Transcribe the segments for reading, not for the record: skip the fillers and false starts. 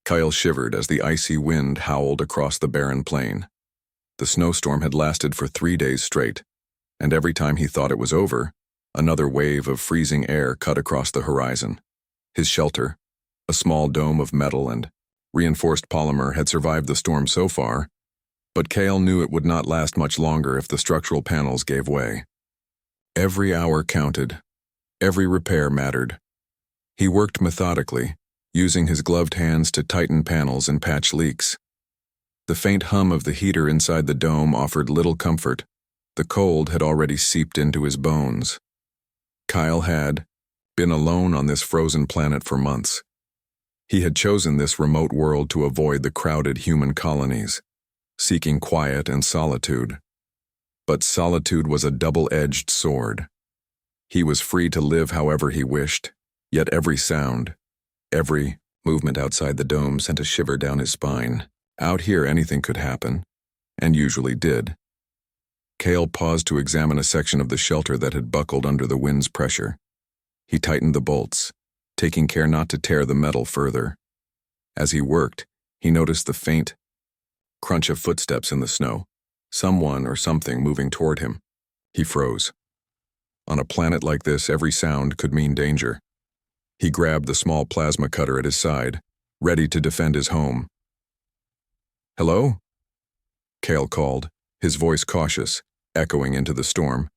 Kyle shivered as the icy wind howled across the barren plain. The snowstorm had lasted for 3 days straight, and every time he thought it was over, another wave of freezing air cut across the horizon. His shelter, a small dome of metal and reinforced polymer, had survived the storm so far, but Kyle knew it would not last much longer if the structural panels gave way. Every hour counted. Every repair mattered. He worked methodically, using his gloved hands to tighten panels and patch leaks. The faint hum of the heater inside the dome offered little comfort. The cold had already seeped into his bones. Kyle had been alone on this frozen planet for months. He had chosen this remote world to avoid the crowded human colonies, seeking quiet and solitude. But solitude was a double-edged sword. He was free to live however he wished, yet every sound, every movement outside the dome sent a shiver down his spine. Out here anything could happen, and usually did. Kyle paused to examine a section of the shelter that had buckled under the wind's pressure. He tightened the bolts, taking care not to tear the metal further. As he worked, he noticed the faint crunch of footsteps in the snow, someone or something moving toward him. He froze. On a planet like this, every sound could mean danger. He grabbed the small plasma cutter at his side, ready to defend his home. "Hello?" Kyle called, his voice cautious, echoing into the storm.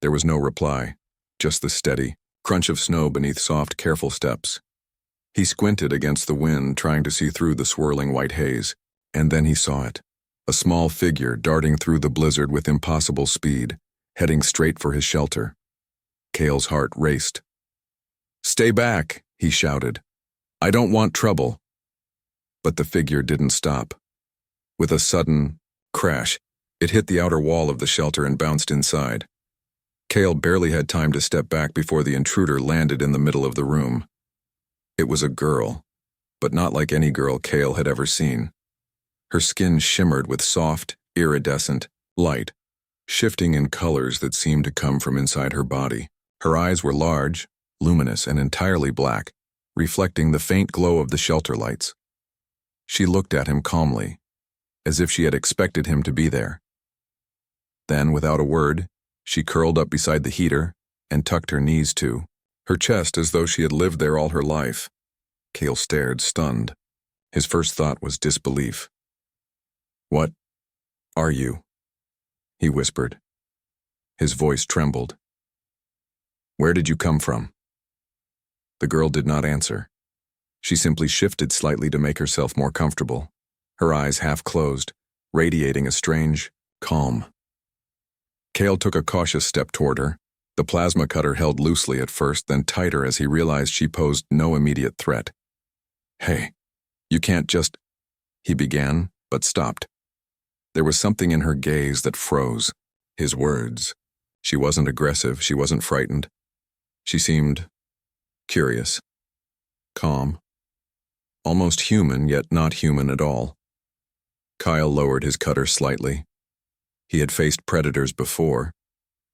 There was no reply, just the steady crunch of snow beneath soft, careful steps. He squinted against the wind, trying to see through the swirling white haze, and then he saw it. A small figure darting through the blizzard with impossible speed, heading straight for his shelter. Kyle's heart raced. "Stay back," he shouted. "I don't want trouble." But the figure didn't stop. With a sudden crash, it hit the outer wall of the shelter and bounced inside. Kyle barely had time to step back before the intruder landed in the middle of the room. It was a girl, but not like any girl Kyle had ever seen. Her skin shimmered with soft, iridescent light, shifting in colors that seemed to come from inside her body. Her eyes were large, luminous, and entirely black, reflecting the faint glow of the shelter lights. She looked at him calmly, as if she had expected him to be there. Then, without a word, she curled up beside the heater and tucked her knees to her chest as though she had lived there all her life. Kyle stared, stunned. His first thought was disbelief. "What are you?" he whispered. His voice trembled. "Where did you come from?" The girl did not answer. She simply shifted slightly to make herself more comfortable, her eyes half closed, radiating a strange calm. Kyle took a cautious step toward her. The plasma cutter held loosely at first, then tighter as he realized she posed no immediate threat. "Hey, you can't just—" he began, but stopped. There was something in her gaze that froze. His words. She wasn't aggressive, she wasn't frightened. She seemed curious, calm, almost human, yet not human at all. Kyle lowered his cutter slightly. He had faced predators before,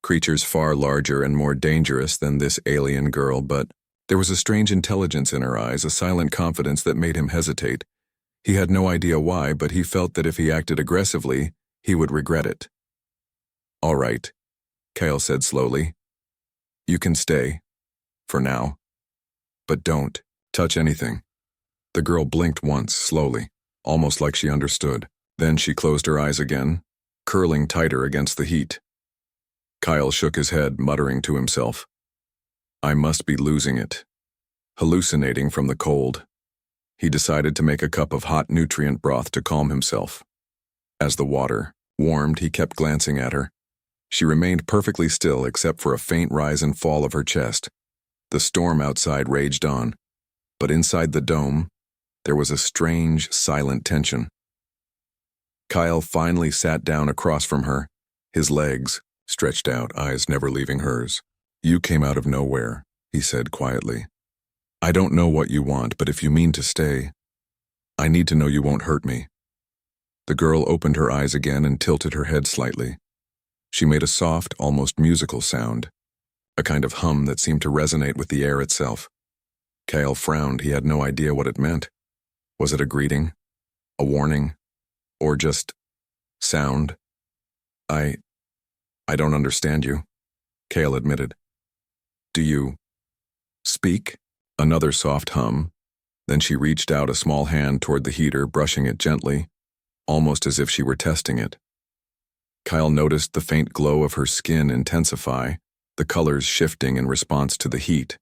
creatures far larger and more dangerous than this alien girl, but there was a strange intelligence in her eyes, a silent confidence that made him hesitate. He had no idea why, but he felt that if he acted aggressively, he would regret it. "All right," Kyle said slowly. "You can stay, for now. But don't touch anything." The girl blinked once, slowly, almost like she understood. Then she closed her eyes again, curling tighter against the heat. Kyle shook his head, muttering to himself. I must be losing it. Hallucinating from the cold. He decided to make a cup of hot nutrient broth to calm himself. As the water warmed, he kept glancing at her. She remained perfectly still except for a faint rise and fall of her chest. The storm outside raged on, but inside the dome, there was a strange, silent tension. Kyle finally sat down across from her, his legs stretched out, eyes never leaving hers. "You came out of nowhere," he said quietly. "I don't know what you want, but if you mean to stay, I need to know you won't hurt me." The girl opened her eyes again and tilted her head slightly. She made a soft, almost musical sound, a kind of hum that seemed to resonate with the air itself. Kyle frowned. He had no idea what it meant. Was it a greeting? A warning? Or just sound? I don't understand you, Kale admitted. Do you speak? Another soft hum. Then she reached out a small hand toward the heater, brushing it gently, almost as if she were testing it. Kyle noticed the faint glow of her skin intensify, the colors shifting in response to the heat.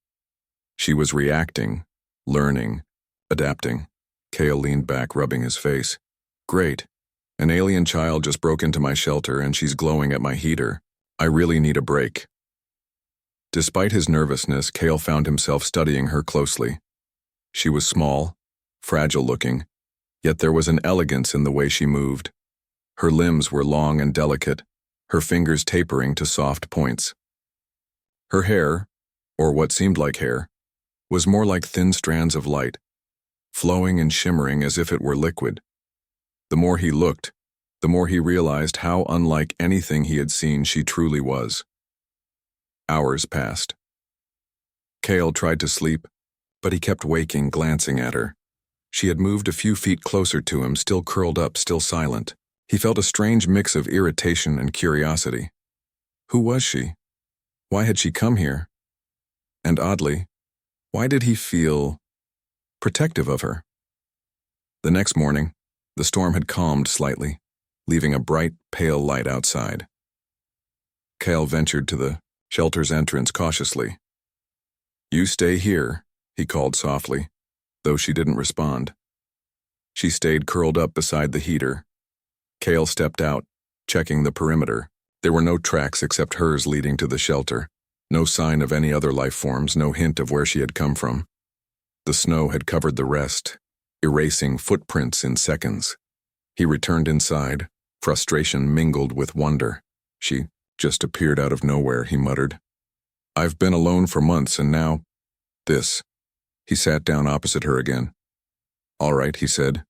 She was reacting, learning, adapting. Kale leaned back, rubbing his face. Great. An alien child just broke into my shelter and she's glowing at my heater. I really need a break. Despite his nervousness, Kale found himself studying her closely. She was small, fragile-looking, yet there was an elegance in the way she moved. Her limbs were long and delicate, her fingers tapering to soft points. Her hair, or what seemed like hair, was more like thin strands of light, flowing and shimmering as if it were liquid. The more he looked, the more he realized how unlike anything he had seen she truly was. Hours passed. Kale tried to sleep, but he kept waking, glancing at her. She had moved a few feet closer to him, still curled up, still silent. He felt a strange mix of irritation and curiosity. Who was she? Why had she come here? And oddly, why did he feel protective of her? The next morning, the storm had calmed slightly, leaving a bright, pale light outside. Kale ventured to the shelter's entrance cautiously. You stay here, he called softly, though she didn't respond. She stayed curled up beside the heater. Kale stepped out, checking the perimeter. There were no tracks except hers leading to the shelter. No sign of any other life forms, no hint of where she had come from. The snow had covered the rest, erasing footprints in seconds. He returned inside, frustration mingled with wonder. She just appeared out of nowhere, he muttered. I've been alone for months and now, this. He sat down opposite her again. All right, he said.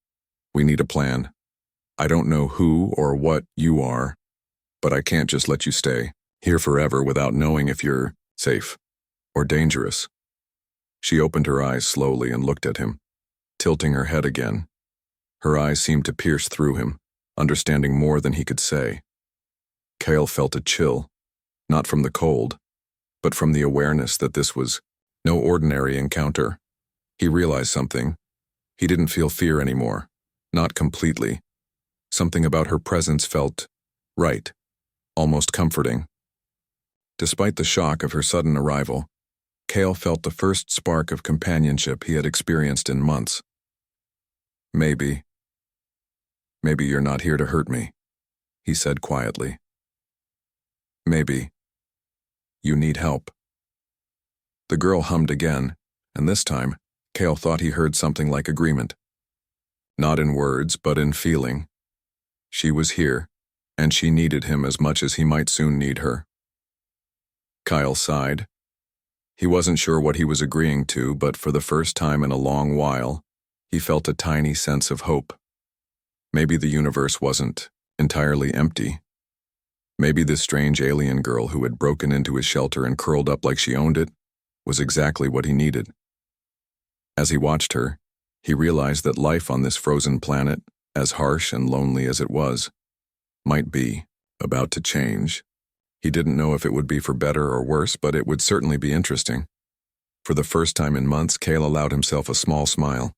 We need a plan. I don't know who or what you are, but I can't just let you stay here forever without knowing if you're safe or dangerous. She opened her eyes slowly and looked at him, tilting her head again. Her eyes seemed to pierce through him, understanding more than he could say. Kale felt a chill, not from the cold, but from the awareness that this was no ordinary encounter. He realized something. He didn't feel fear anymore, not completely. Something about her presence felt right, almost comforting. Despite the shock of her sudden arrival, Kale felt the first spark of companionship he had experienced in months. Maybe you're not here to hurt me, he said quietly. Maybe you need help. The girl hummed again, and this time, Kale thought he heard something like agreement. Not in words, but in feeling. She was here, and she needed him as much as he might soon need her. Kyle sighed. He wasn't sure what he was agreeing to, but for the first time in a long while, he felt a tiny sense of hope. Maybe the universe wasn't entirely empty. Maybe this strange alien girl who had broken into his shelter and curled up like she owned it was exactly what he needed. As he watched her, he realized that life on this frozen planet, as harsh and lonely as it was, might be about to change. He didn't know if it would be for better or worse, but it would certainly be interesting. For the first time in months, Kale allowed himself a small smile.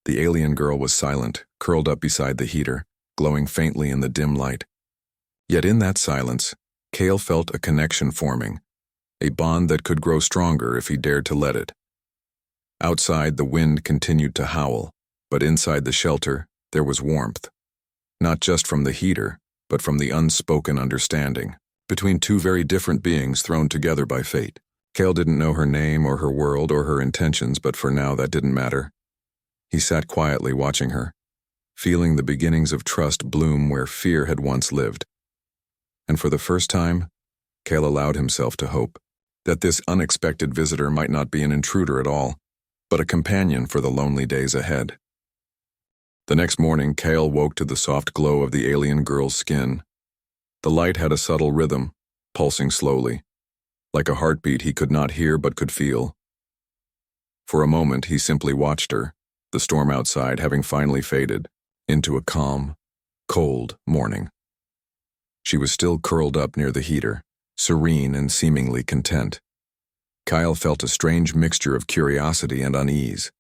The alien girl was silent, curled up beside the heater, glowing faintly in the dim light. Yet in that silence, Kale felt a connection forming, a bond that could grow stronger if he dared to let it. Outside, the wind continued to howl, but inside the shelter, there was warmth. Not just from the heater, but from the unspoken understanding between two very different beings thrown together by fate. Kale didn't know her name or her world or her intentions, but for now that didn't matter. He sat quietly watching her, feeling the beginnings of trust bloom where fear had once lived. And for the first time, Kale allowed himself to hope that this unexpected visitor might not be an intruder at all, but a companion for the lonely days ahead. The next morning, Kale woke to the soft glow of the alien girl's skin. The light had a subtle rhythm, pulsing slowly, like a heartbeat he could not hear but could feel. For a moment, he simply watched her, the storm outside having finally faded into a calm, cold morning. She was still curled up near the heater, serene and seemingly content. Kyle felt a strange mixture of curiosity and unease.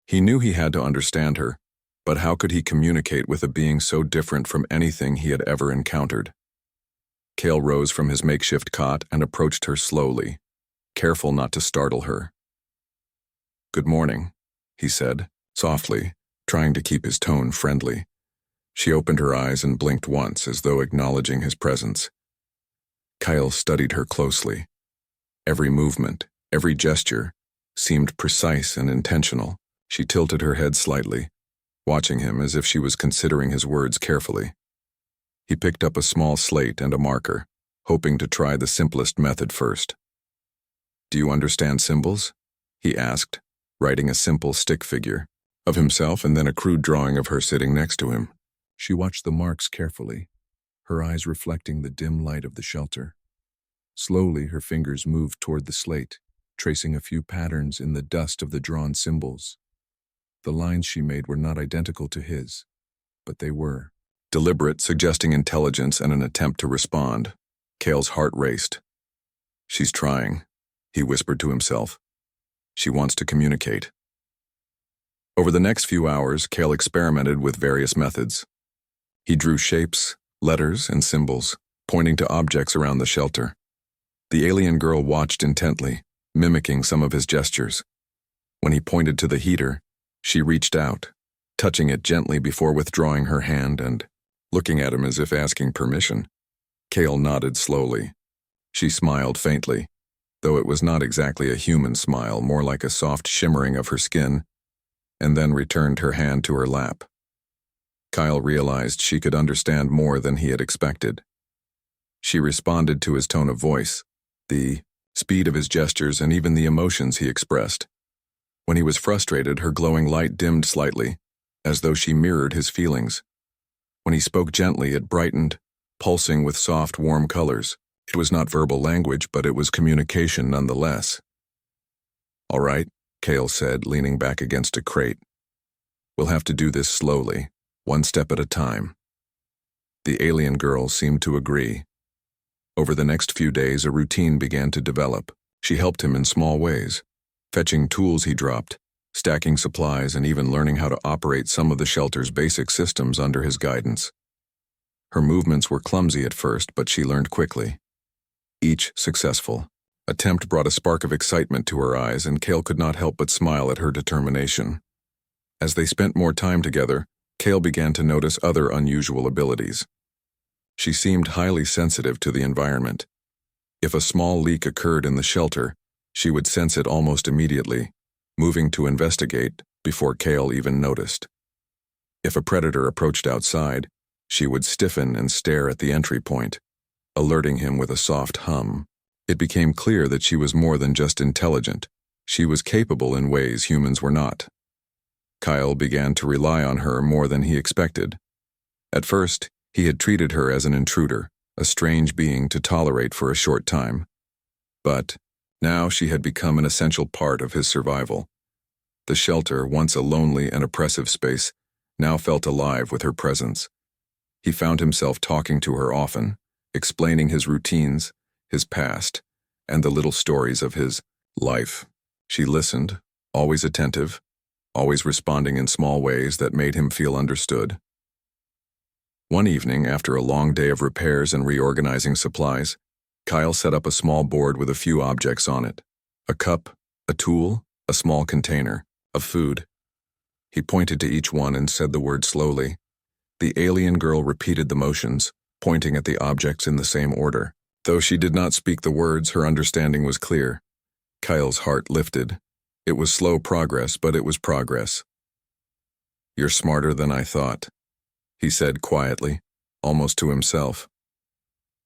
He knew he had to understand her, but how could he communicate with a being so different from anything he had ever encountered? Kale rose from his makeshift cot and approached her slowly, careful not to startle her. "Good morning," he said, softly, trying to keep his tone friendly. She opened her eyes and blinked once, as though acknowledging his presence. Kyle studied her closely. Every movement, every gesture, seemed precise and intentional. She tilted her head slightly, watching him as if she was considering his words carefully. He picked up a small slate and a marker, hoping to try the simplest method first. "Do you understand symbols?" he asked, writing a simple stick figure of himself and then a crude drawing of her sitting next to him. She watched the marks carefully, her eyes reflecting the dim light of the shelter. Slowly, her fingers moved toward the slate, tracing a few patterns in the dust of the drawn symbols. The lines she made were not identical to his, but they were deliberate, suggesting intelligence and an attempt to respond. Kale's heart raced. "She's trying," he whispered to himself. "She wants to communicate." Over the next few hours, Kale experimented with various methods. He drew shapes, letters, and symbols, pointing to objects around the shelter. The alien girl watched intently, mimicking some of his gestures. When he pointed to the heater, she reached out, touching it gently before withdrawing her hand and looking at him as if asking permission. Kale nodded slowly. She smiled faintly, though it was not exactly a human smile, more like a soft shimmering of her skin, and then returned her hand to her lap. Kyle realized she could understand more than he had expected. She responded to his tone of voice, the speed of his gestures, and even the emotions he expressed. When he was frustrated, her glowing light dimmed slightly, as though she mirrored his feelings. When he spoke gently, it brightened, pulsing with soft, warm colors. It was not verbal language, but it was communication nonetheless. "All right," Kale said, leaning back against a crate. "We'll have to do this slowly, one step at a time." The alien girl seemed to agree. Over the next few days, a routine began to develop. She helped him in small ways, fetching tools he dropped, stacking supplies, and even learning how to operate some of the shelter's basic systems under his guidance. Her movements were clumsy at first, but she learned quickly. Each successful attempt brought a spark of excitement to her eyes, and Kale could not help but smile at her determination. As they spent more time together, Kale began to notice other unusual abilities. She seemed highly sensitive to the environment. If a small leak occurred in the shelter, she would sense it almost immediately, moving to investigate before Kale even noticed. If a predator approached outside, she would stiffen and stare at the entry point, alerting him with a soft hum. It became clear that she was more than just intelligent. She was capable in ways humans were not. Kyle began to rely on her more than he expected. At first, he had treated her as an intruder, a strange being to tolerate for a short time. But now she had become an essential part of his survival. The shelter, once a lonely and oppressive space, now felt alive with her presence. He found himself talking to her often, explaining his routines, his past, and the little stories of his life. She listened, always attentive, always responding in small ways that made him feel understood. One evening, after a long day of repairs and reorganizing supplies, Kyle set up a small board with a few objects on it. A cup, a tool, a small container of food. He pointed to each one and said the word slowly. The alien girl repeated the motions, pointing at the objects in the same order. Though she did not speak the words, her understanding was clear. Kyle's heart lifted. It was slow progress, but it was progress. "You're smarter than I thought," he said quietly, almost to himself.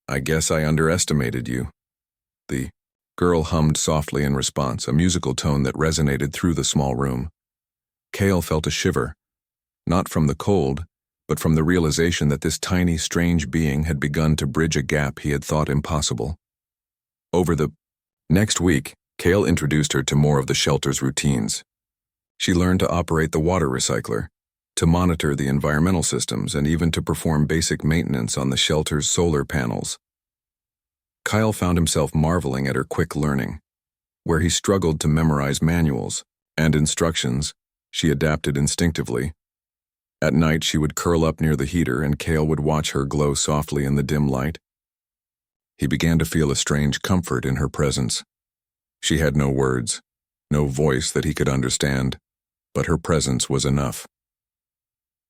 "I guess I underestimated you." The girl hummed softly in response, a musical tone that resonated through the small room. Kale felt a shiver, not from the cold, but from the realization that this tiny, strange being had begun to bridge a gap he had thought impossible. Over the next week, Kale introduced her to more of the shelter's routines. She learned to operate the water recycler, to monitor the environmental systems, and even to perform basic maintenance on the shelter's solar panels. Kyle found himself marveling at her quick learning. Where he struggled to memorize manuals and instructions, she adapted instinctively. At night, she would curl up near the heater and Kale would watch her glow softly in the dim light. He began to feel a strange comfort in her presence. She had no words, no voice that he could understand, but her presence was enough.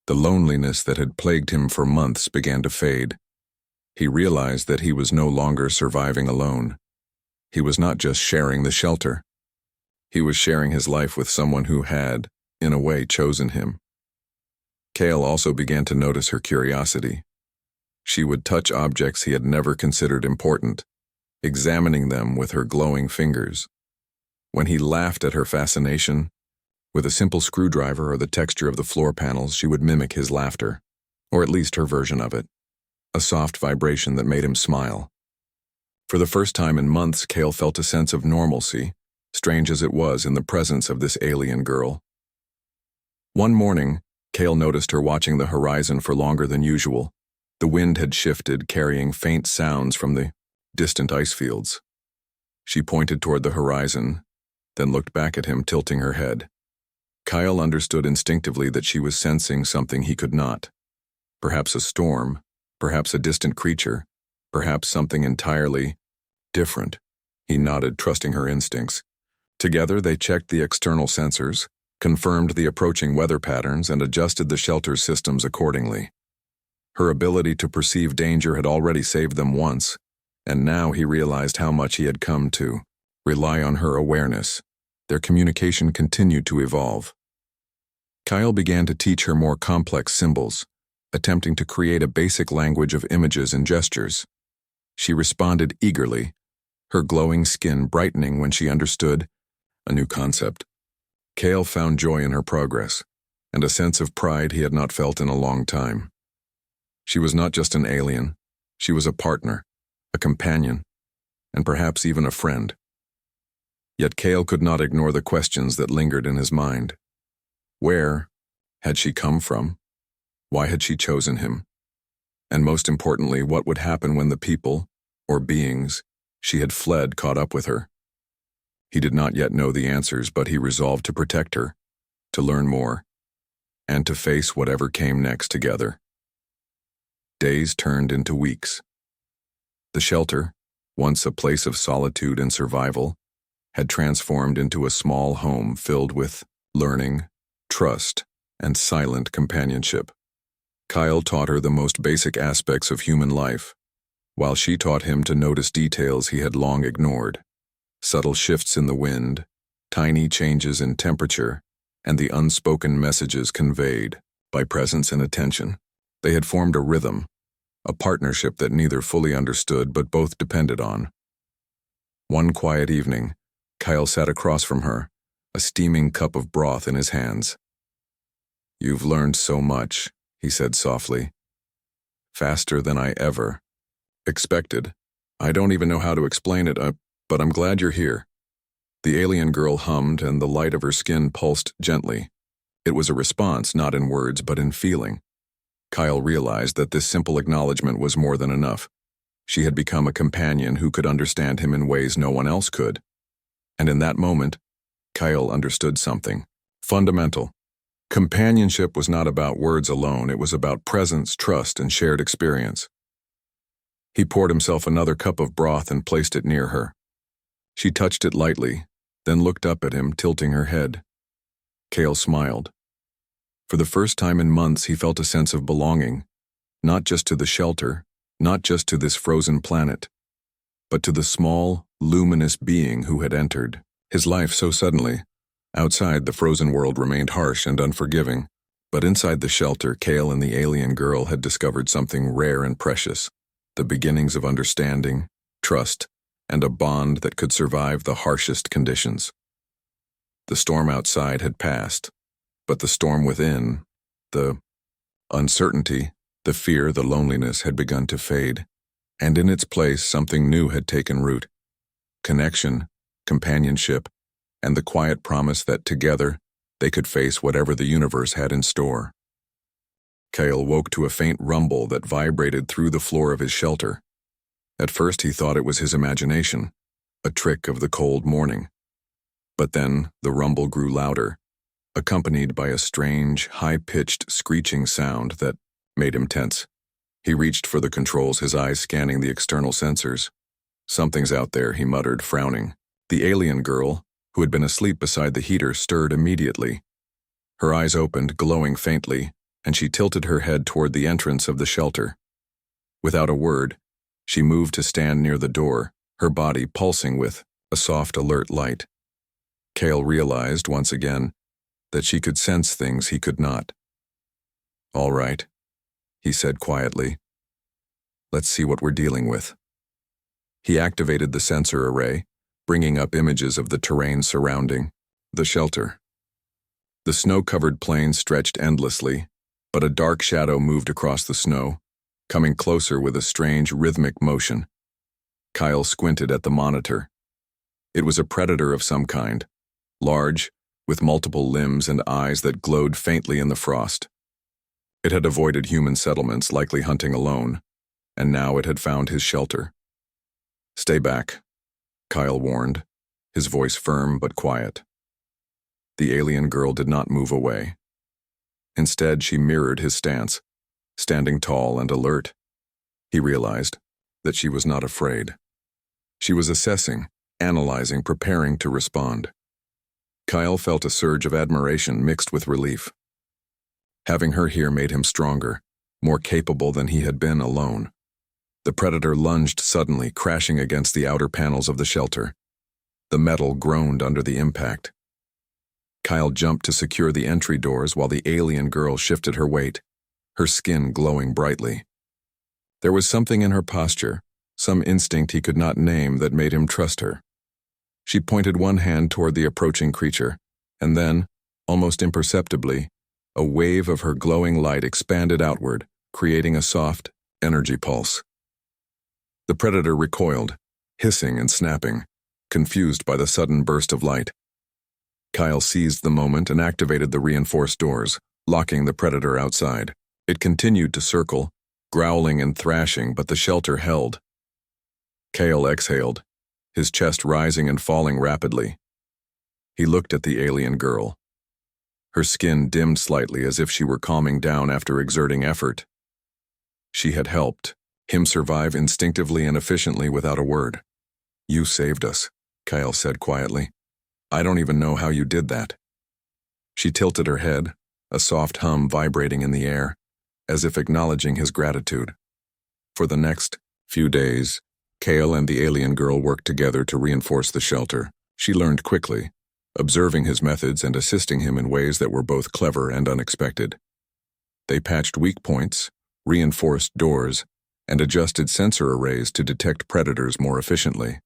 The loneliness that had plagued him for months began to fade. He realized that he was no longer surviving alone. He was not just sharing the shelter. He was sharing his life with someone who had, in a way, chosen him. Kale also began to notice her curiosity. She would touch objects he had never considered important, examining them with her glowing fingers. When he laughed at her fascination, with a simple screwdriver or the texture of the floor panels, she would mimic his laughter, or at least her version of it, a soft vibration that made him smile. For the first time in months, Kale felt a sense of normalcy, strange as it was in the presence of this alien girl. One morning, Kale noticed her watching the horizon for longer than usual. The wind had shifted, carrying faint sounds from the distant ice fields. She pointed toward the horizon, then looked back at him, tilting her head. Kyle understood instinctively that she was sensing something he could not. Perhaps a storm, perhaps a distant creature, perhaps something entirely different. He nodded, trusting her instincts. Together, they checked the external sensors, confirmed the approaching weather patterns, and adjusted the shelter's systems accordingly. Her ability to perceive danger had already saved them once, and now he realized how much he had come to rely on her awareness. Their communication continued to evolve. Kyle began to teach her more complex symbols, attempting to create a basic language of images and gestures. She responded eagerly, her glowing skin brightening when she understood a new concept. Kale found joy in her progress, and a sense of pride he had not felt in a long time. She was not just an alien, she was a partner, a companion, and perhaps even a friend. Yet Kale could not ignore the questions that lingered in his mind. Where had she come from? Why had she chosen him? And most importantly, what would happen when the people, or beings, she had fled caught up with her? He did not yet know the answers, but he resolved to protect her, to learn more, and to face whatever came next together. Days turned into weeks. The shelter, once a place of solitude and survival, had transformed into a small home filled with learning, trust, and silent companionship. Kyle taught her the most basic aspects of human life, while she taught him to notice details he had long ignored. Subtle shifts in the wind, tiny changes in temperature, and the unspoken messages conveyed by presence and attention. They had formed a rhythm, a partnership that neither fully understood but both depended on. One quiet evening, Kyle sat across from her, a steaming cup of broth in his hands. "You've learned so much," he said softly. "Faster than I ever expected. I don't even know how to explain it, but I'm glad you're here." The alien girl hummed, and the light of her skin pulsed gently. It was a response not in words but in feeling. Kyle realized that this simple acknowledgement was more than enough. She had become a companion who could understand him in ways no one else could. And in that moment, Kyle understood something fundamental. Companionship was not about words alone, it was about presence, trust, and shared experience. He poured himself another cup of broth and placed it near her. She touched it lightly, then looked up at him, tilting her head. Kale smiled. For the first time in months, he felt a sense of belonging, not just to the shelter, not just to this frozen planet, but to the small, luminous being who had entered his life so suddenly. Outside, the frozen world remained harsh and unforgiving, but inside the shelter, Kale and the alien girl had discovered something rare and precious, the beginnings of understanding, trust, and a bond that could survive the harshest conditions. The storm outside had passed, but the storm within, the uncertainty, the fear, the loneliness had begun to fade, and in its place something new had taken root. Connection, companionship, and the quiet promise that together They could face whatever the universe had in store. Kale woke to a faint rumble that vibrated through the floor of his shelter. At first he thought it was his imagination, a trick of the cold morning. But then the rumble grew louder, accompanied by a strange, high-pitched, screeching sound that made him tense. He reached for the controls, his eyes scanning the external sensors. "Something's out there," he muttered, frowning. The alien girl, who had been asleep beside the heater, stirred immediately. Her eyes opened, glowing faintly, and she tilted her head toward the entrance of the shelter. Without a word, she moved to stand near the door, her body pulsing with a soft, alert light. Kale realized, once again, that she could sense things he could not. "All right," he said quietly. "Let's see what we're dealing with." He activated the sensor array, bringing up images of the terrain surrounding the shelter. The snow-covered plain stretched endlessly, but a dark shadow moved across the snow, coming closer with a strange, rhythmic motion. Kyle squinted at the monitor. It was a predator of some kind, large, with multiple limbs and eyes that glowed faintly in the frost. It had avoided human settlements, likely hunting alone, and now it had found his shelter. "Stay back," Kyle warned, his voice firm but quiet. The alien girl did not move away. Instead, she mirrored his stance, standing tall and alert. He realized that she was not afraid. She was assessing, analyzing, preparing to respond. Kyle felt a surge of admiration mixed with relief. Having her here made him stronger, more capable than he had been alone. The predator lunged suddenly, crashing against the outer panels of the shelter. The metal groaned under the impact. Kyle jumped to secure the entry doors while the alien girl shifted her weight, her skin glowing brightly. There was something in her posture, some instinct he could not name, that made him trust her. She pointed one hand toward the approaching creature, and then, almost imperceptibly, a wave of her glowing light expanded outward, creating a soft, energy pulse. The predator recoiled, hissing and snapping, confused by the sudden burst of light. Kyle seized the moment and activated the reinforced doors, locking the predator outside. It continued to circle, growling and thrashing, but the shelter held. Kale exhaled, his chest rising and falling rapidly. He looked at the alien girl. Her skin dimmed slightly as if she were calming down after exerting effort. She had helped him survive instinctively and efficiently without a word. "You saved us," Kyle said quietly. "I don't even know how you did that." She tilted her head, a soft hum vibrating in the air, as if acknowledging his gratitude. For the next few days, Kale and the alien girl worked together to reinforce the shelter. She learned quickly, observing his methods and assisting him in ways that were both clever and unexpected. They patched weak points, reinforced doors, and adjusted sensor arrays to detect predators more efficiently.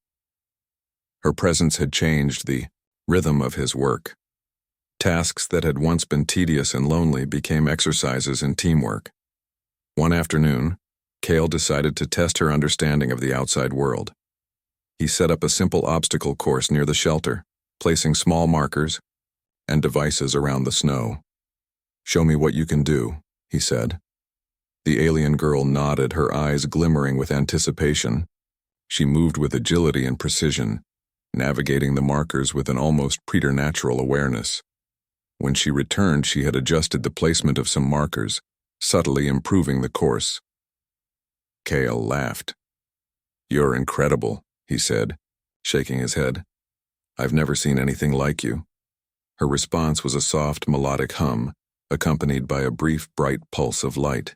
Her presence had changed the rhythm of his work. Tasks that had once been tedious and lonely became exercises in teamwork. One afternoon, Kale decided to test her understanding of the outside world. He set up a simple obstacle course near the shelter, placing small markers and devices around the snow. "Show me what you can do," he said. The alien girl nodded, her eyes glimmering with anticipation. She moved with agility and precision, navigating the markers with an almost preternatural awareness. When she returned, she had adjusted the placement of some markers, subtly improving the course. Kale laughed. "You're incredible," he said, shaking his head. "I've never seen anything like you." Her response was a soft, melodic hum, accompanied by a brief, bright pulse of light.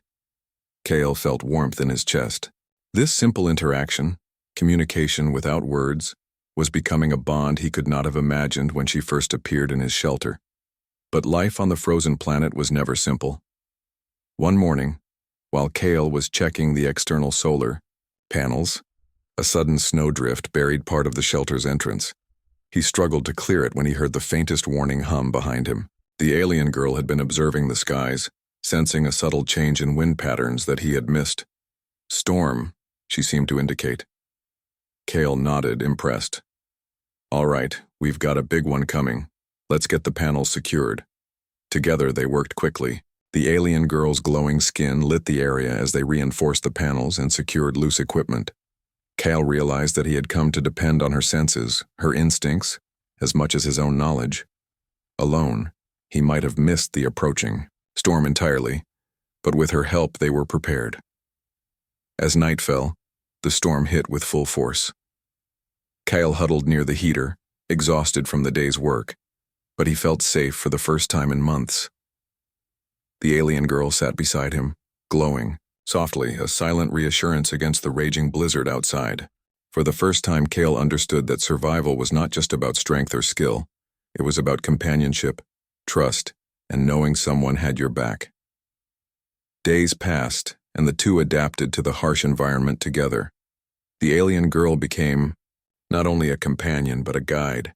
Kale felt warmth in his chest. This simple interaction, communication without words, was becoming a bond he could not have imagined when she first appeared in his shelter. But life on the frozen planet was never simple. One morning, while Kale was checking the external solar panels, a sudden snowdrift buried part of the shelter's entrance. He struggled to clear it when he heard the faintest warning hum behind him. The alien girl had been observing the skies, sensing a subtle change in wind patterns that he had missed. "Storm," she seemed to indicate. Kale nodded, impressed. "All right, we've got a big one coming. Let's get the panels secured. Together they worked quickly. The alien girl's glowing skin lit the area as they reinforced the panels and secured loose equipment. Kale realized that he had come to depend on her senses, her instincts, as much as his own knowledge. Alone, he might have missed the approaching storm entirely, but with her help they were prepared. As night fell, the storm hit with full force. Kyle huddled near the heater, exhausted from the day's work, but he felt safe for the first time in months. The alien girl sat beside him, glowing, softly, a silent reassurance against the raging blizzard outside. For the first time, Kale understood that survival was not just about strength or skill. It was about companionship, trust, and knowing someone had your back. Days passed, and the two adapted to the harsh environment together. The alien girl became not only a companion but a guide.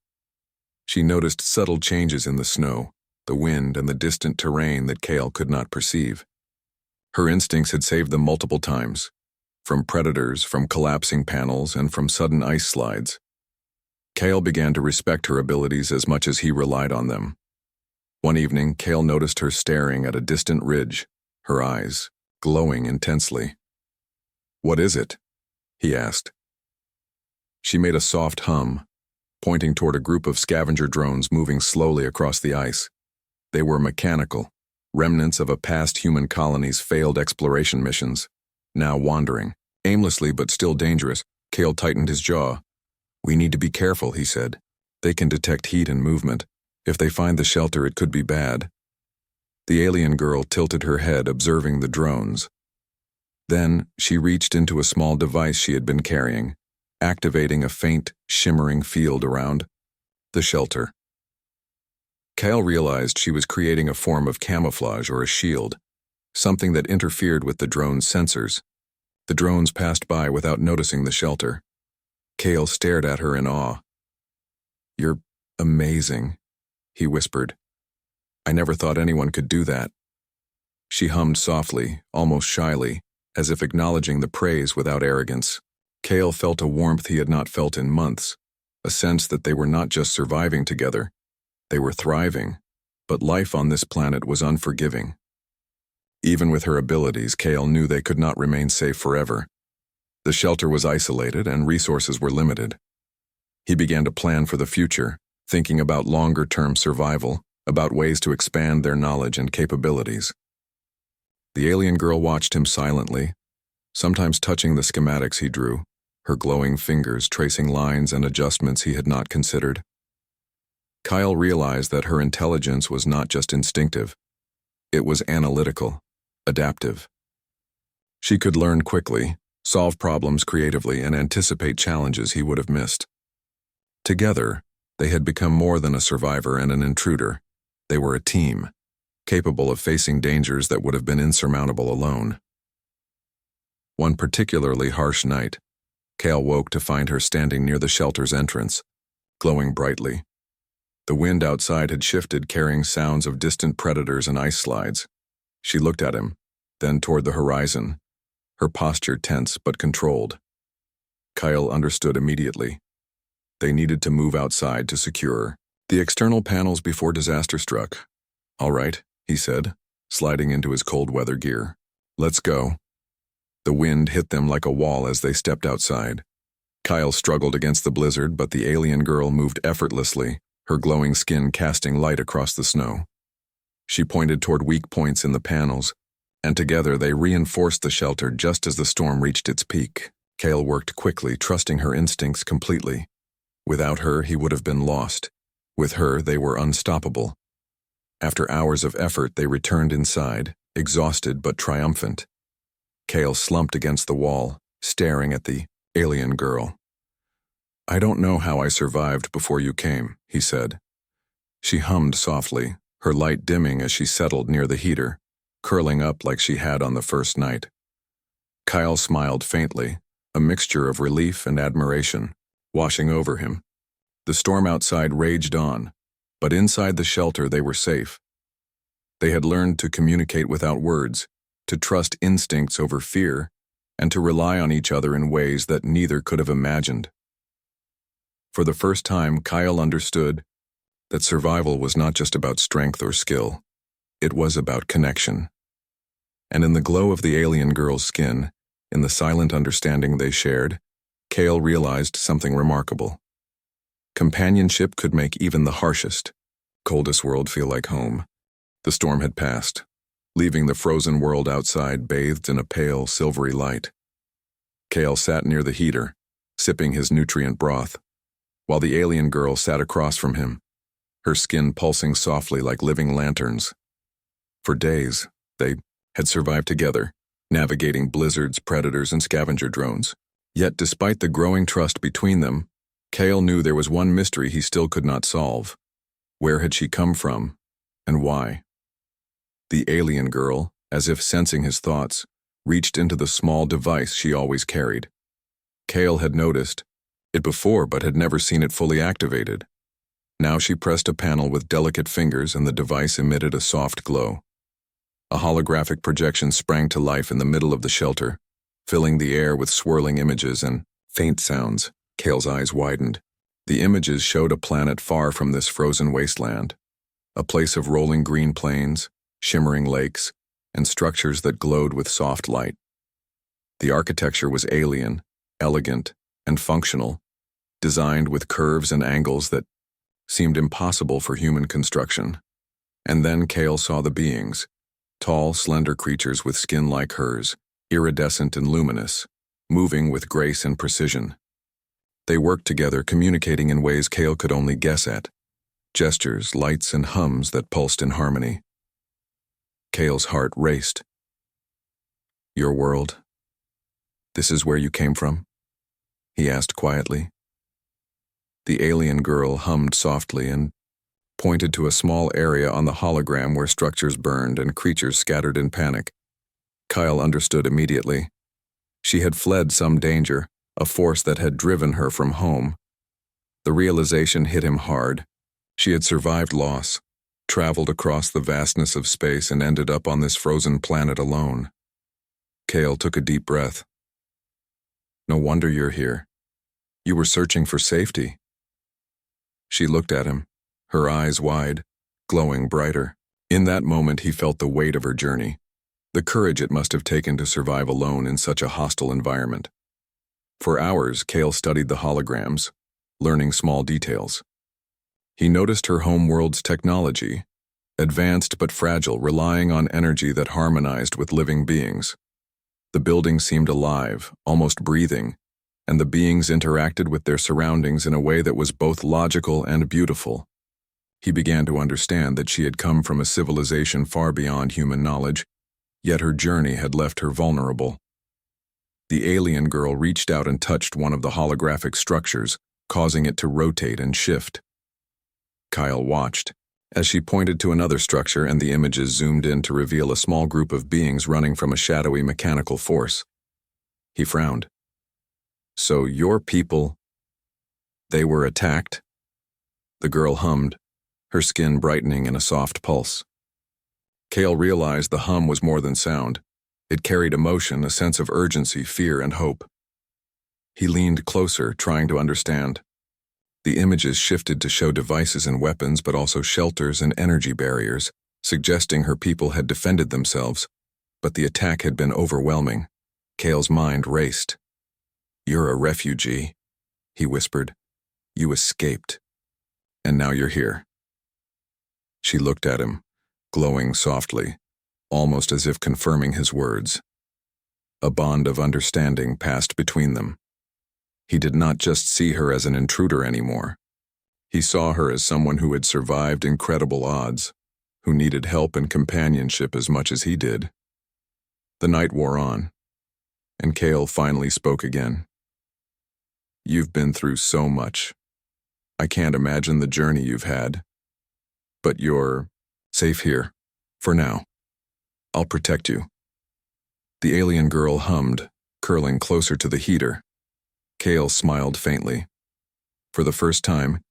She noticed subtle changes in the snow, the wind, and the distant terrain that Kale could not perceive. Her instincts had saved them multiple times, from predators, from collapsing panels, and from sudden ice slides. Kale began to respect her abilities as much as he relied on them. One evening, Kale noticed her staring at a distant ridge, her eyes glowing intensely. "What is it?" he asked. She made a soft hum, pointing toward a group of scavenger drones moving slowly across the ice. They were mechanical, remnants of a past human colony's failed exploration missions, now wandering, aimlessly but still dangerous. Kale tightened his jaw. "We need to be careful," he said. "They can detect heat and movement. If they find the shelter, it could be bad." The alien girl tilted her head, observing the drones. Then she reached into a small device she had been carrying, activating a faint, shimmering field around the shelter. Kyle realized she was creating a form of camouflage or a shield, something that interfered with the drone's sensors. The drones passed by without noticing the shelter. Kale stared at her in awe. "You're amazing," he whispered. "I never thought anyone could do that." She hummed softly, almost shyly, as if acknowledging the praise without arrogance. Kale felt a warmth he had not felt in months, a sense that they were not just surviving together, they were thriving, but life on this planet was unforgiving. Even with her abilities, Kale knew they could not remain safe forever. The shelter was isolated and resources were limited. He began to plan for the future, thinking about longer-term survival, about ways to expand their knowledge and capabilities. The alien girl watched him silently, sometimes touching the schematics he drew, her glowing fingers tracing lines and adjustments he had not considered. Kyle realized that her intelligence was not just instinctive. It was analytical, adaptive. She could learn quickly, solve problems creatively, and anticipate challenges he would have missed. Together, they had become more than a survivor and an intruder. They were a team, capable of facing dangers that would have been insurmountable alone. One particularly harsh night, Kale woke to find her standing near the shelter's entrance, glowing brightly. The wind outside had shifted, carrying sounds of distant predators and ice slides. She looked at him, then toward the horizon, her posture tense but controlled. Kyle understood immediately. They needed to move outside to secure the external panels before disaster struck. "All right," he said, sliding into his cold weather gear. "Let's go." The wind hit them like a wall as they stepped outside. Kyle struggled against the blizzard, but the alien girl moved effortlessly, her glowing skin casting light across the snow. She pointed toward weak points in the panels, and together they reinforced the shelter just as the storm reached its peak. Kale worked quickly, trusting her instincts completely. Without her, he would have been lost. With her, they were unstoppable. After hours of effort, they returned inside, exhausted but triumphant. Kale slumped against the wall, staring at the alien girl. "I don't know how I survived before you came," he said. She hummed softly, her light dimming as she settled near the heater, curling up like she had on the first night. Kyle smiled faintly, a mixture of relief and admiration, washing over him. The storm outside raged on, but inside the shelter they were safe. They had learned to communicate without words, to trust instincts over fear, and to rely on each other in ways that neither could have imagined. For the first time, Kyle understood that survival was not just about strength or skill, it was about connection. And in the glow of the alien girl's skin, in the silent understanding they shared, Kale realized something remarkable. Companionship could make even the harshest, coldest world feel like home. The storm had passed, leaving the frozen world outside bathed in a pale, silvery light. Kale sat near the heater, sipping his nutrient broth, while the alien girl sat across from him, her skin pulsing softly like living lanterns. For days, they had survived together, navigating blizzards, predators, and scavenger drones. Yet despite the growing trust between them, Kale knew there was one mystery he still could not solve. Where had she come from, and why? The alien girl, as if sensing his thoughts, reached into the small device she always carried. Kale had noticed it before but had never seen it fully activated. Now she pressed a panel with delicate fingers and the device emitted a soft glow. A holographic projection sprang to life in the middle of the shelter, filling the air with swirling images and faint sounds. Kale's eyes widened. The images showed a planet far from this frozen wasteland, a place of rolling green plains, shimmering lakes, and structures that glowed with soft light. The architecture was alien, elegant, and functional, designed with curves and angles that seemed impossible for human construction. And then Kale saw the beings, tall, slender creatures with skin like hers, iridescent and luminous, moving with grace and precision. They worked together, communicating in ways Kale could only guess at, gestures, lights, and hums that pulsed in harmony. Kale's heart raced. "Your world? This is where you came from?" he asked quietly. The alien girl hummed softly and pointed to a small area on the hologram where structures burned and creatures scattered in panic. Kyle understood immediately. She had fled some danger, a force that had driven her from home. The realization hit him hard. She had survived loss, traveled across the vastness of space, and ended up on this frozen planet alone. Kale took a deep breath. "No wonder you're here. You were searching for safety." She looked at him, her eyes wide, glowing brighter. In that moment he felt the weight of her journey, the courage it must have taken to survive alone in such a hostile environment. For hours, Kale studied the holograms, learning small details. He noticed her homeworld's technology, advanced but fragile, relying on energy that harmonized with living beings. The building seemed alive, almost breathing, and the beings interacted with their surroundings in a way that was both logical and beautiful. He began to understand that she had come from a civilization far beyond human knowledge, yet her journey had left her vulnerable. The alien girl reached out and touched one of the holographic structures, causing it to rotate and shift. Kyle watched as she pointed to another structure, and the images zoomed in to reveal a small group of beings running from a shadowy mechanical force. He frowned. "So your people, they were attacked?" The girl hummed, her skin brightening in a soft pulse. Kale realized the hum was more than sound. It carried emotion, a sense of urgency, fear, and hope. He leaned closer, trying to understand. The images shifted to show devices and weapons, but also shelters and energy barriers, suggesting her people had defended themselves, but the attack had been overwhelming. Kale's mind raced. "You're a refugee," he whispered. "You escaped, and now you're here." She looked at him, glowing softly, almost as if confirming his words. A bond of understanding passed between them. He did not just see her as an intruder anymore. He saw her as someone who had survived incredible odds, who needed help and companionship as much as he did. The night wore on, and Kale finally spoke again. "You've been through so much. I can't imagine the journey you've had. But you're safe here, for now. I'll protect you." The alien girl hummed, curling closer to the heater. Kale smiled faintly. For the first time,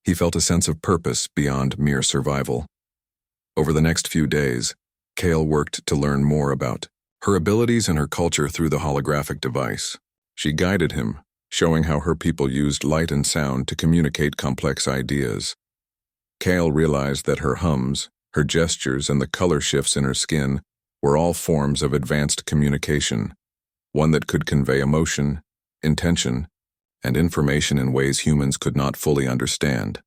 he felt a sense of purpose beyond mere survival. Over the next few days, Kale worked to learn more about her abilities and her culture through the holographic device. She guided him, showing how her people used light and sound to communicate complex ideas. Kale realized that her hums, her gestures, and the color shifts in her skin were all forms of advanced communication, one that could convey emotion, intention, and information in ways humans could not fully understand.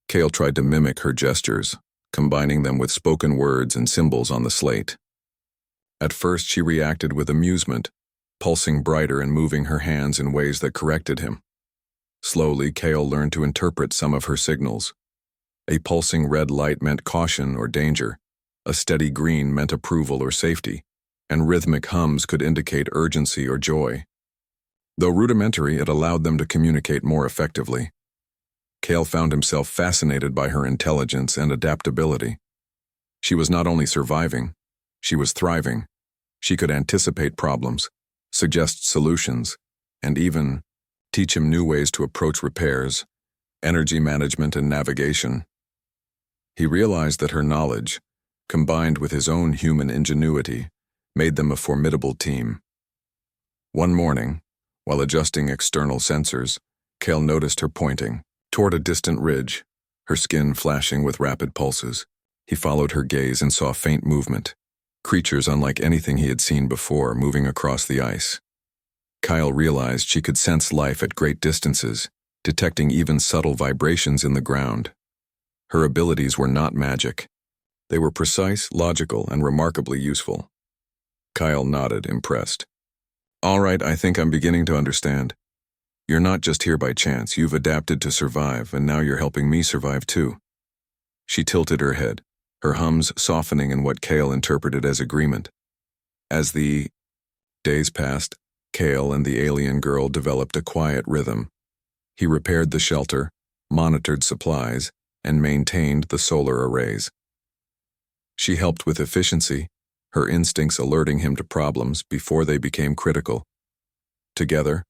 Kale tried to mimic her gestures, combining them with spoken words and symbols on the slate. At first, she reacted with amusement, pulsing brighter and moving her hands in ways that corrected him. Slowly, Kale learned to interpret some of her signals. A pulsing red light meant caution or danger, a steady green meant approval or safety, and rhythmic hums could indicate urgency or joy. Though rudimentary, it allowed them to communicate more effectively. Kale found himself fascinated by her intelligence and adaptability. She was not only surviving, she was thriving. She could anticipate problems, suggest solutions, and even teach him new ways to approach repairs, energy management, and navigation. He realized that her knowledge, combined with his own human ingenuity, made them a formidable team. One morning, while adjusting external sensors, Kale noticed her pointing toward a distant ridge, her skin flashing with rapid pulses. He followed her gaze and saw faint movement, creatures unlike anything he had seen before moving across the ice. Kyle realized she could sense life at great distances, detecting even subtle vibrations in the ground. Her abilities were not magic. They were precise, logical, and remarkably useful. Kyle nodded, impressed. "All right, I think I'm beginning to understand. You're not just here by chance. You've adapted to survive, and now you're helping me survive too." She tilted her head, her hums softening in what Kale interpreted as agreement. As the days passed, Kale and the alien girl developed a quiet rhythm. He repaired the shelter, monitored supplies, and maintained the solar arrays. She helped with efficiency, her instincts alerting him to problems before they became critical. Together,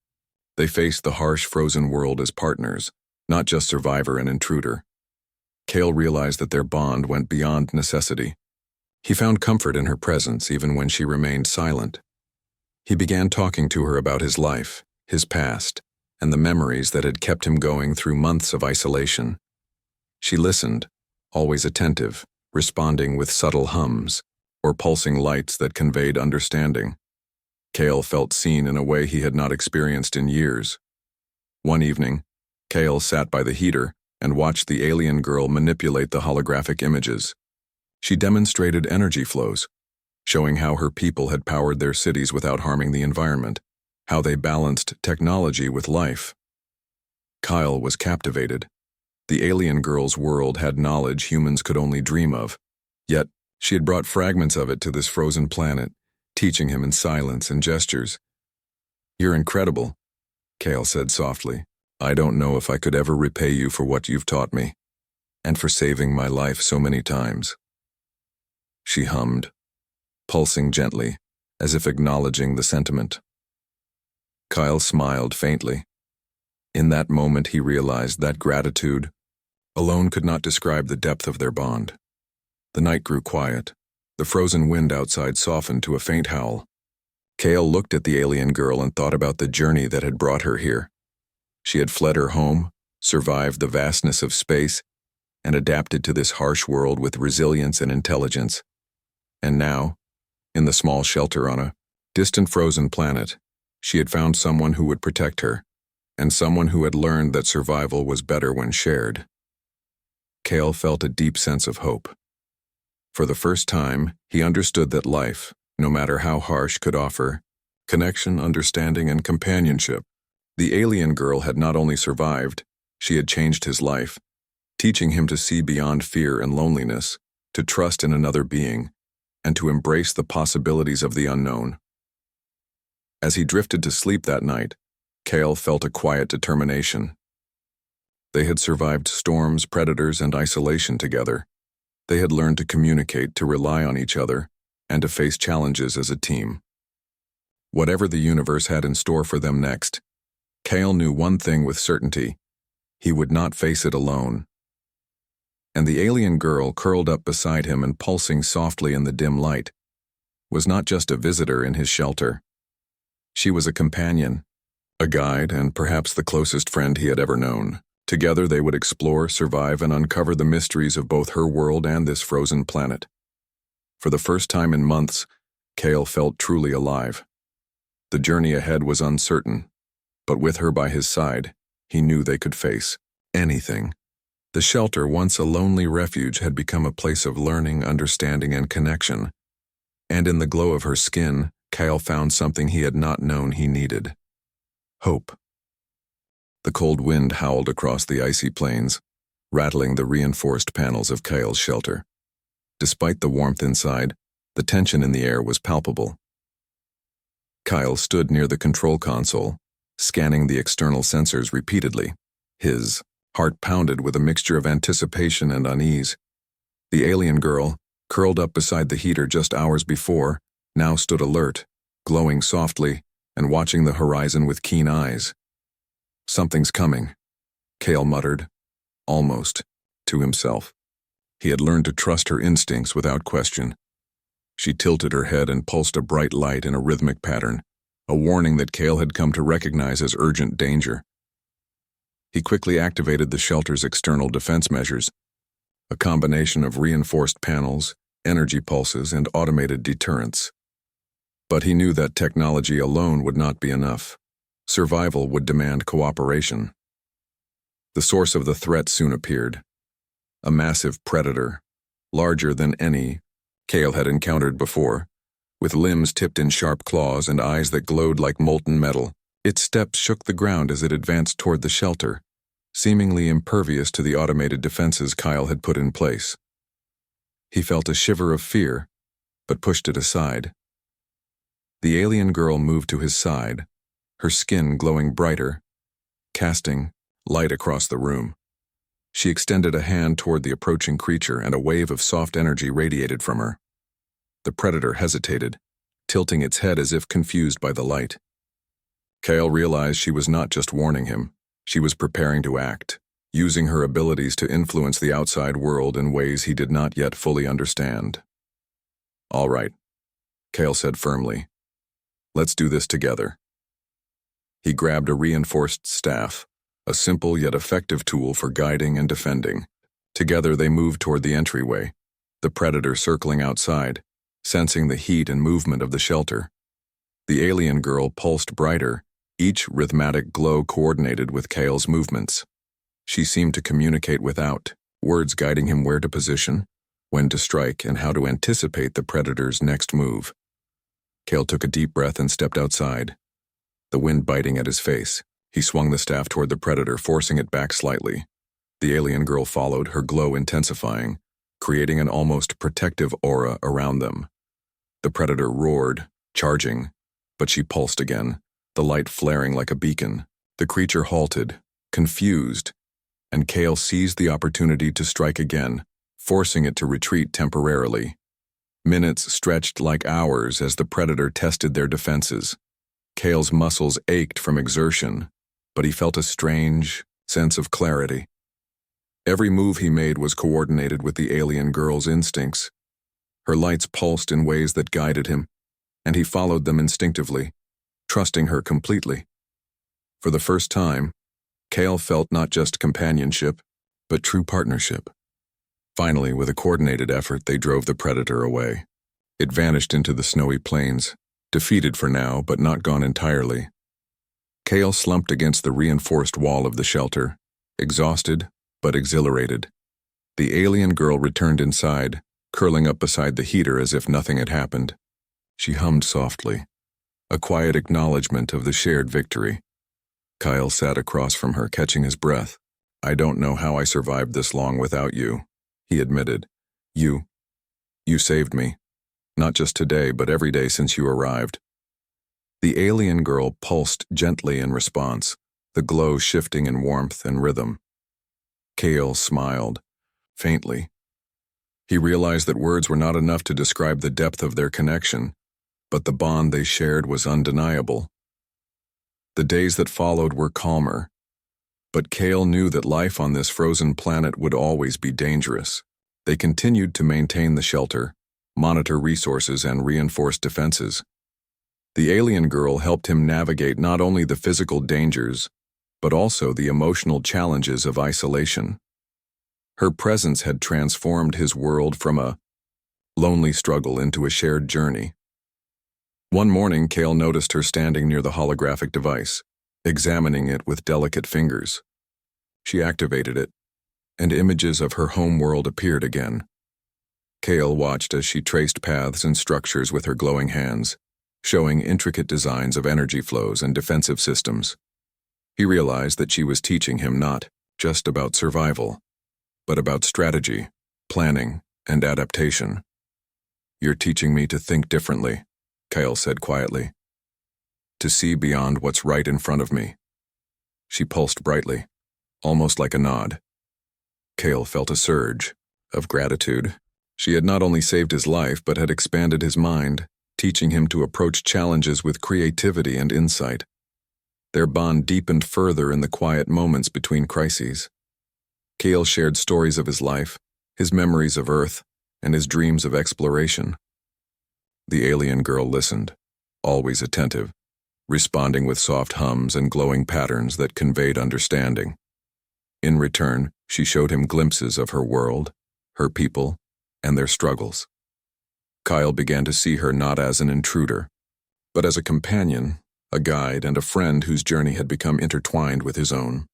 they faced the harsh frozen world as partners, not just survivor and intruder. Kale realized that their bond went beyond necessity. He found comfort in her presence even when she remained silent. He began talking to her about his life, his past, and the memories that had kept him going through months of isolation. She listened, always attentive, responding with subtle hums or pulsing lights that conveyed understanding. Kale felt seen in a way he had not experienced in years. One evening, Kale sat by the heater and watched the alien girl manipulate the holographic images. She demonstrated energy flows, showing how her people had powered their cities without harming the environment, how they balanced technology with life. Kyle was captivated. The alien girl's world had knowledge humans could only dream of, yet she had brought fragments of it to this frozen planet, teaching him in silence and gestures. "You're incredible," Kale said softly. "I don't know if I could ever repay you for what you've taught me, and for saving my life so many times." She hummed, pulsing gently, as if acknowledging the sentiment. Kyle smiled faintly. In that moment, he realized that gratitude alone could not describe the depth of their bond. The night grew quiet. The frozen wind outside softened to a faint howl. Kale looked at the alien girl and thought about the journey that had brought her here. She had fled her home, survived the vastness of space, and adapted to this harsh world with resilience and intelligence. And now, in the small shelter on a distant frozen planet, she had found someone who would protect her, and someone who had learned that survival was better when shared. Kale felt a deep sense of hope. For the first time, he understood that life, no matter how harsh, could offer connection, understanding, and companionship. The alien girl had not only survived, she had changed his life, teaching him to see beyond fear and loneliness, to trust in another being, and to embrace the possibilities of the unknown. As he drifted to sleep that night, Kale felt a quiet determination. They had survived storms, predators, and isolation together. They had learned to communicate, to rely on each other, and to face challenges as a team. Whatever the universe had in store for them next, Kale knew one thing with certainty: he would not face it alone. And the alien girl, curled up beside him and pulsing softly in the dim light, was not just a visitor in his shelter. She was a companion, a guide, and perhaps the closest friend he had ever known. Together they would explore, survive, and uncover the mysteries of both her world and this frozen planet. For the first time in months, Cale felt truly alive. The journey ahead was uncertain, but with her by his side, he knew they could face anything. The shelter, once a lonely refuge, had become a place of learning, understanding, and connection. And in the glow of her skin, Cale found something he had not known he needed: hope. The cold wind howled across the icy plains, rattling the reinforced panels of Cale's shelter. Despite the warmth inside, the tension in the air was palpable. Kyle stood near the control console, scanning the external sensors repeatedly. His heart pounded with a mixture of anticipation and unease. The alien girl, curled up beside the heater just hours before, now stood alert, glowing softly, and watching the horizon with keen eyes. "Something's coming," Cale muttered, almost to himself. He had learned to trust her instincts without question. She tilted her head and pulsed a bright light in a rhythmic pattern, a warning that Cale had come to recognize as urgent danger. He quickly activated the shelter's external defense measures, a combination of reinforced panels, energy pulses, and automated deterrents. But he knew that technology alone would not be enough. Survival would demand cooperation. The source of the threat soon appeared: a massive predator, larger than any Cale had encountered before, with limbs tipped in sharp claws and eyes that glowed like molten metal. Its steps shook the ground as it advanced toward the shelter, seemingly impervious to the automated defenses Kyle had put in place. He felt a shiver of fear, but pushed it aside. The alien girl moved to his side, her skin glowing brighter, casting light across the room. She extended a hand toward the approaching creature, and a wave of soft energy radiated from her. The predator hesitated, tilting its head as if confused by the light. Cale realized she was not just warning him. She was preparing to act, using her abilities to influence the outside world in ways he did not yet fully understand. "All right," Cale said firmly. "Let's do this together." He grabbed a reinforced staff, a simple yet effective tool for guiding and defending. Together they moved toward the entryway, the predator circling outside, sensing the heat and movement of the shelter. The alien girl pulsed brighter, each rhythmic glow coordinated with Cale's movements. She seemed to communicate without words, guiding him where to position, when to strike, and how to anticipate the predator's next move. Cale took a deep breath and stepped outside, the wind biting at his face. He swung the staff toward the predator, forcing it back slightly. The alien girl followed, her glow intensifying, creating an almost protective aura around them. The predator roared, charging, but she pulsed again, the light flaring like a beacon. The creature halted, confused, and Cale seized the opportunity to strike again, forcing it to retreat temporarily. Minutes stretched like hours as the predator tested their defenses. Cale's muscles ached from exertion, but he felt a strange sense of clarity. Every move he made was coordinated with the alien girl's instincts. Her lights pulsed in ways that guided him, and he followed them instinctively, trusting her completely. For the first time, Cale felt not just companionship, but true partnership. Finally, with a coordinated effort, they drove the predator away. It vanished into the snowy plains, defeated for now, but not gone entirely. Cale slumped against the reinforced wall of the shelter, exhausted but exhilarated. The alien girl returned inside, curling up beside the heater as if nothing had happened. She hummed softly, a quiet acknowledgement of the shared victory. Kyle sat across from her, catching his breath. "I don't know how I survived this long without you," he admitted. You saved me. Not just today, but every day since you arrived." The alien girl pulsed gently in response, the glow shifting in warmth and rhythm. Cale smiled, faintly. He realized that words were not enough to describe the depth of their connection, but the bond they shared was undeniable. The days that followed were calmer, but Cale knew that life on this frozen planet would always be dangerous. They continued to maintain the shelter, monitor resources, and reinforce defenses. The alien girl helped him navigate not only the physical dangers, but also the emotional challenges of isolation. Her presence had transformed his world from a lonely struggle into a shared journey. One morning, Kale noticed her standing near the holographic device, examining it with delicate fingers. She activated it, and images of her home world appeared again. Kale watched as she traced paths and structures with her glowing hands, showing intricate designs of energy flows and defensive systems. He realized that she was teaching him not just about survival, but about strategy, planning, and adaptation. "You're teaching me to think differently," Kale said quietly. "To see beyond what's right in front of me." She pulsed brightly, almost like a nod. Kale felt a surge of gratitude. She had not only saved his life, but had expanded his mind, teaching him to approach challenges with creativity and insight. Their bond deepened further in the quiet moments between crises. Kale shared stories of his life, his memories of Earth, and his dreams of exploration. The alien girl listened, always attentive, responding with soft hums and glowing patterns that conveyed understanding. In return, she showed him glimpses of her world, her people, and their struggles. Kyle began to see her not as an intruder, but as a companion, a guide, and a friend whose journey had become intertwined with his own.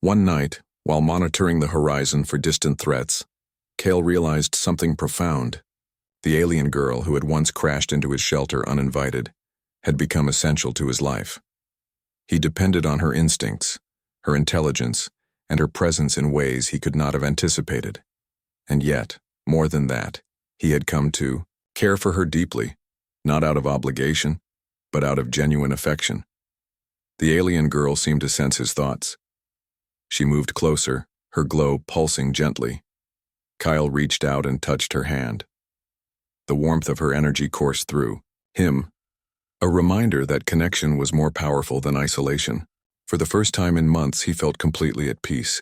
One night, while monitoring the horizon for distant threats, Kale realized something profound. The alien girl who had once crashed into his shelter uninvited had become essential to his life. He depended on her instincts, her intelligence, and her presence in ways he could not have anticipated. And yet, more than that, he had come to care for her deeply, not out of obligation, but out of genuine affection. The alien girl seemed to sense his thoughts. She moved closer, her glow pulsing gently. Kyle reached out and touched her hand. The warmth of her energy coursed through him, a reminder that connection was more powerful than isolation. For the first time in months, he felt completely at peace.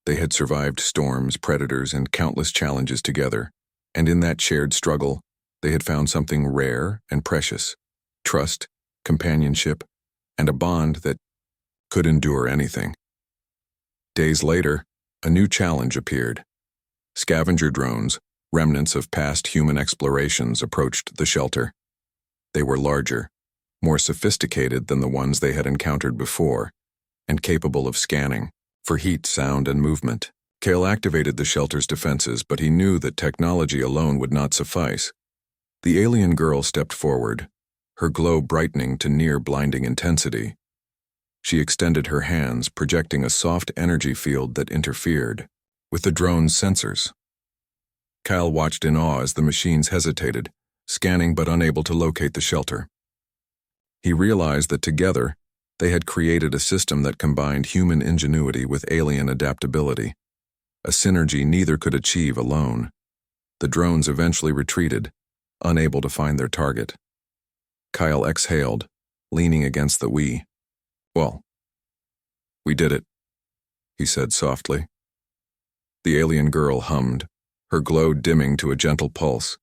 They had survived storms, predators, and countless challenges together, and in that shared struggle, they had found something rare and precious: trust, companionship, and a bond that could endure anything. Days later, a new challenge appeared. Scavenger drones, remnants of past human explorations, approached the shelter. They were larger, more sophisticated than the ones they had encountered before, and capable of scanning for heat, sound, and movement. Kale activated the shelter's defenses, but he knew that technology alone would not suffice. The alien girl stepped forward, her glow brightening to near blinding intensity. She extended her hands, projecting a soft energy field that interfered with the drone's sensors. Kyle watched in awe as the machines hesitated, scanning but unable to locate the shelter. He realized that together, they had created a system that combined human ingenuity with alien adaptability, a synergy neither could achieve alone. The drones eventually retreated, unable to find their target. Kyle exhaled, leaning against the "Well, we did it," he said softly. The alien girl hummed, her glow dimming to a gentle pulse.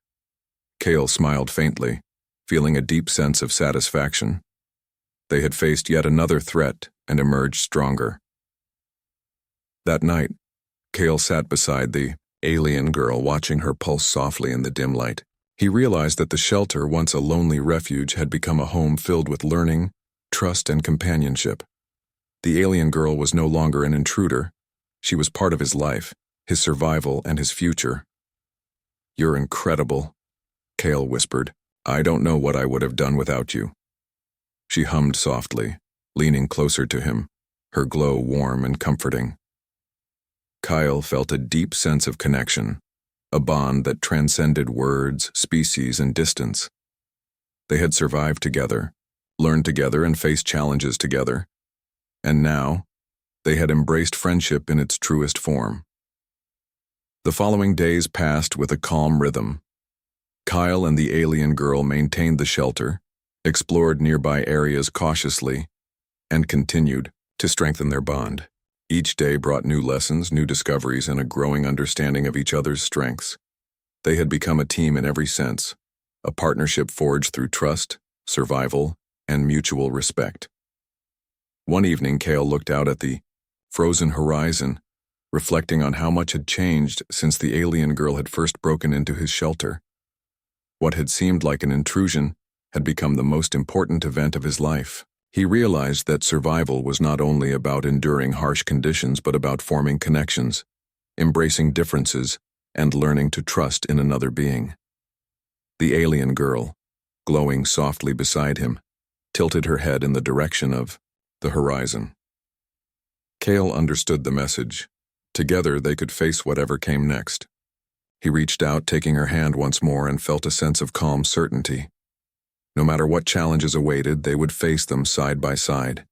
Kale smiled faintly, feeling a deep sense of satisfaction. They had faced yet another threat and emerged stronger. That night, Kale sat beside the alien girl, watching her pulse softly in the dim light. He realized that the shelter, once a lonely refuge, had become a home filled with learning, trust, and companionship. The alien girl was no longer an intruder. She was part of his life, his survival, and his future. "You're incredible," Kale whispered. "I don't know what I would have done without you." She hummed softly, leaning closer to him, her glow warm and comforting. Kyle felt a deep sense of connection, a bond that transcended words, species, and distance. They had survived together, learned together, and faced challenges together. And now, they had embraced friendship in its truest form. The following days passed with a calm rhythm. Kyle and the alien girl maintained the shelter, explored nearby areas cautiously, and continued to strengthen their bond. Each day brought new lessons, new discoveries, and a growing understanding of each other's strengths. They had become a team in every sense, a partnership forged through trust, survival, and mutual respect. One evening, Kale looked out at the frozen horizon, reflecting on how much had changed since the alien girl had first broken into his shelter. What had seemed like an intrusion had become the most important event of his life. He realized that survival was not only about enduring harsh conditions but about forming connections, embracing differences, and learning to trust in another being. The alien girl, glowing softly beside him, tilted her head in the direction of the horizon. Kale understood the message. Together they could face whatever came next. He reached out, taking her hand once more, and felt a sense of calm certainty. No matter what challenges awaited, they would face them side by side.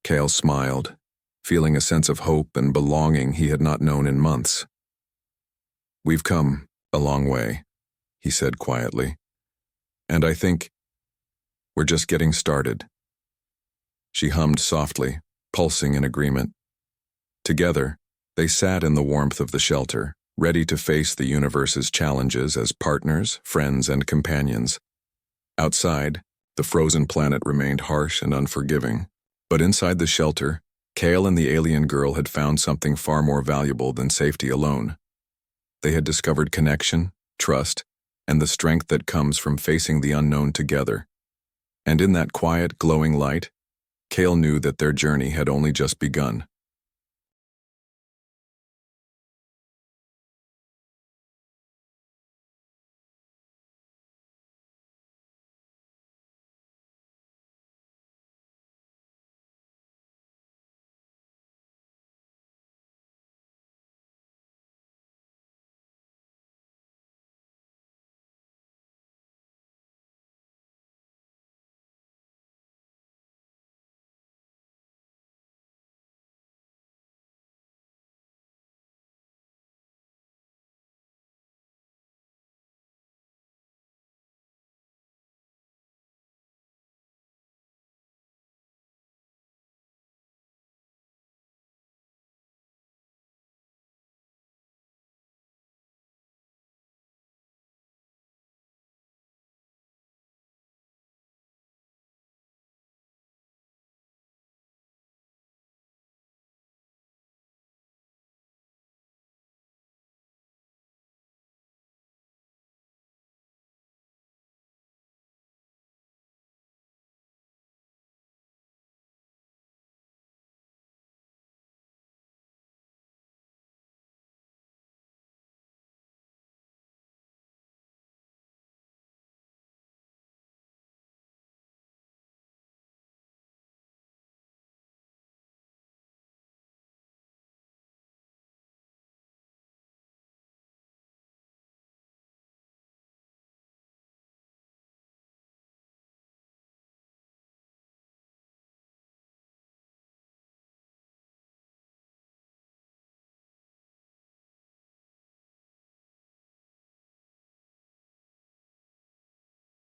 Kale smiled, feeling a sense of hope and belonging he had not known in months. "We've come a long way," he said quietly. "And I think we're just getting started." She hummed softly, pulsing in agreement. Together, they sat in the warmth of the shelter, ready to face the universe's challenges as partners, friends, and companions. Outside, the frozen planet remained harsh and unforgiving. But inside the shelter, Kale and the alien girl had found something far more valuable than safety alone. They had discovered connection, trust, and the strength that comes from facing the unknown together. And in that quiet, glowing light, Kale knew that their journey had only just begun.